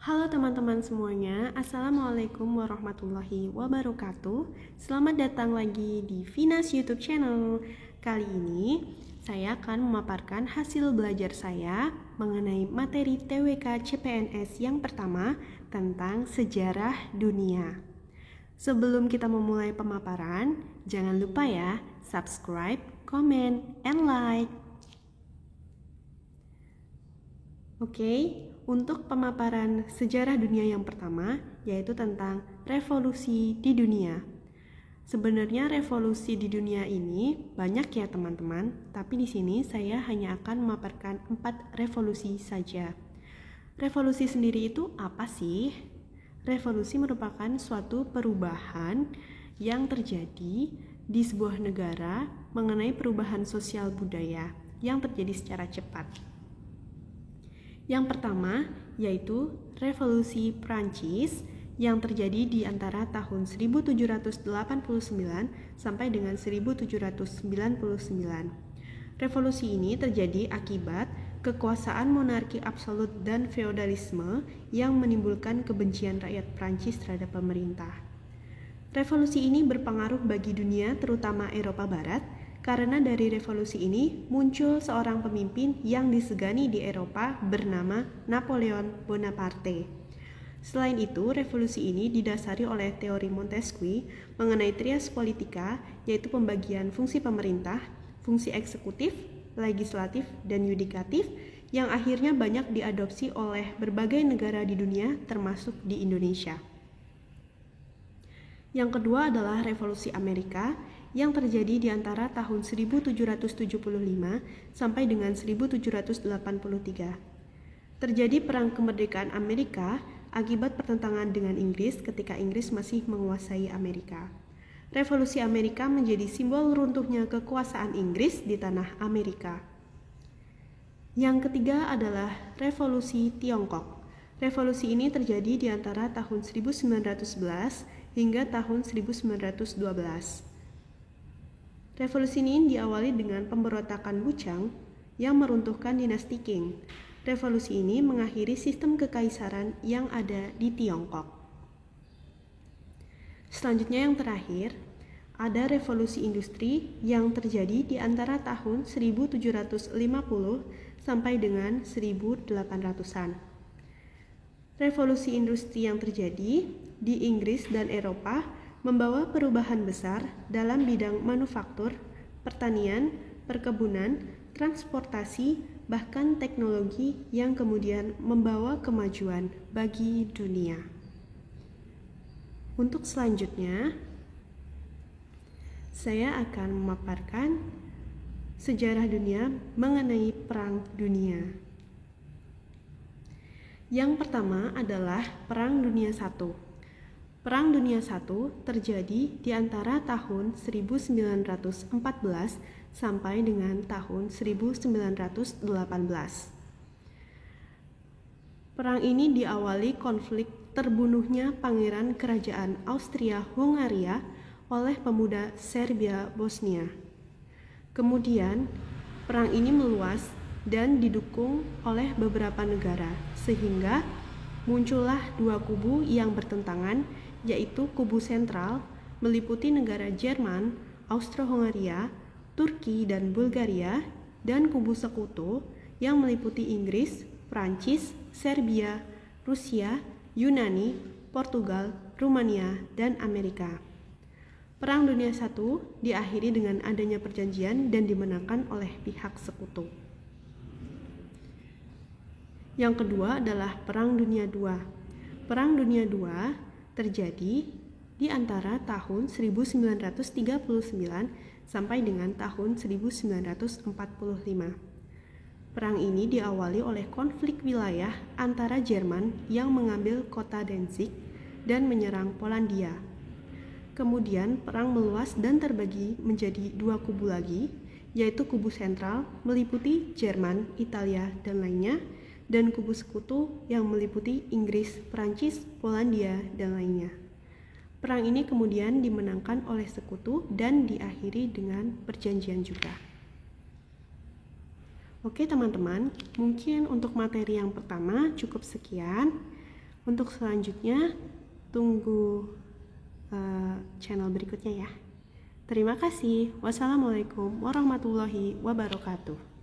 Halo teman-teman semuanya, Assalamualaikum warahmatullahi wabarakatuh. Selamat datang lagi di Vinas YouTube channel. Kali ini saya akan memaparkan hasil belajar saya mengenai materi TWK CPNS yang pertama tentang sejarah dunia. Sebelum kita memulai pemaparan, jangan lupa ya, subscribe, comment, and like. Oke, untuk pemaparan sejarah dunia yang pertama, yaitu tentang revolusi di dunia. Sebenarnya revolusi di dunia ini banyak ya teman-teman, tapi di sini saya hanya akan memaparkan 4 revolusi saja. Revolusi sendiri itu apa sih? Revolusi merupakan suatu perubahan yang terjadi di sebuah negara mengenai perubahan sosial budaya yang terjadi secara cepat. Yang pertama yaitu Revolusi Prancis yang terjadi di antara tahun 1789 sampai dengan 1799. Revolusi ini terjadi akibat kekuasaan monarki absolut dan feodalisme yang menimbulkan kebencian rakyat Prancis terhadap pemerintah. Revolusi ini berpengaruh bagi dunia, terutama Eropa Barat, karena dari revolusi ini muncul seorang pemimpin yang disegani di Eropa bernama Napoleon Bonaparte. Selain itu, revolusi ini didasari oleh teori Montesquieu mengenai trias politika, yaitu pembagian fungsi pemerintah, fungsi eksekutif, legislatif, dan yudikatif, yang akhirnya banyak diadopsi oleh berbagai negara di dunia, termasuk di Indonesia. Yang kedua adalah Revolusi Amerika yang terjadi di antara tahun 1775 sampai dengan 1783. Terjadi perang kemerdekaan Amerika akibat pertentangan dengan Inggris ketika Inggris masih menguasai Amerika. Revolusi Amerika menjadi simbol runtuhnya kekuasaan Inggris di tanah Amerika. Yang ketiga adalah Revolusi Tiongkok. Revolusi ini terjadi di antara tahun 1911 hingga tahun 1912. Revolusi ini diawali dengan pemberontakan Wuchang yang meruntuhkan dinasti Qing. Revolusi ini mengakhiri sistem kekaisaran yang ada di Tiongkok. Selanjutnya yang terakhir, ada revolusi industri yang terjadi di antara tahun 1750 sampai dengan 1800-an. Revolusi industri yang terjadi di Inggris dan Eropa membawa perubahan besar dalam bidang manufaktur, pertanian, perkebunan, transportasi, bahkan teknologi yang kemudian membawa kemajuan bagi dunia. Untuk selanjutnya, saya akan memaparkan sejarah dunia mengenai Perang Dunia. Yang pertama adalah Perang Dunia I. Perang Dunia I terjadi di antara tahun 1914 sampai dengan tahun 1918. Perang ini diawali konflik terbunuhnya Pangeran Kerajaan Austria-Hungaria oleh pemuda Serbia Bosnia. Kemudian, perang ini meluas dan didukung oleh beberapa negara, sehingga muncullah dua kubu yang bertentangan, yaitu kubu sentral meliputi negara Jerman, Austro-Hungaria, Turki, dan Bulgaria, dan kubu sekutu yang meliputi Inggris, Prancis, Serbia, Rusia, Yunani, Portugal, Rumania, dan Amerika. Perang Dunia I diakhiri dengan adanya perjanjian dan dimenangkan oleh pihak sekutu. Yang kedua adalah Perang Dunia II. Perang Dunia II terjadi di antara tahun 1939 sampai dengan tahun 1945. Perang ini diawali oleh konflik wilayah antara Jerman yang mengambil kota Danzig dan menyerang Polandia. Kemudian perang meluas dan terbagi menjadi dua kubu lagi, yaitu kubu sentral meliputi Jerman, Italia, dan lainnya, dan kubu sekutu yang meliputi Inggris, Prancis, Polandia, dan lainnya. Perang ini kemudian dimenangkan oleh sekutu dan diakhiri dengan perjanjian juga. Oke teman-teman, mungkin untuk materi yang pertama cukup sekian. Untuk selanjutnya, tunggu channel berikutnya ya. Terima kasih. Wassalamualaikum warahmatullahi wabarakatuh.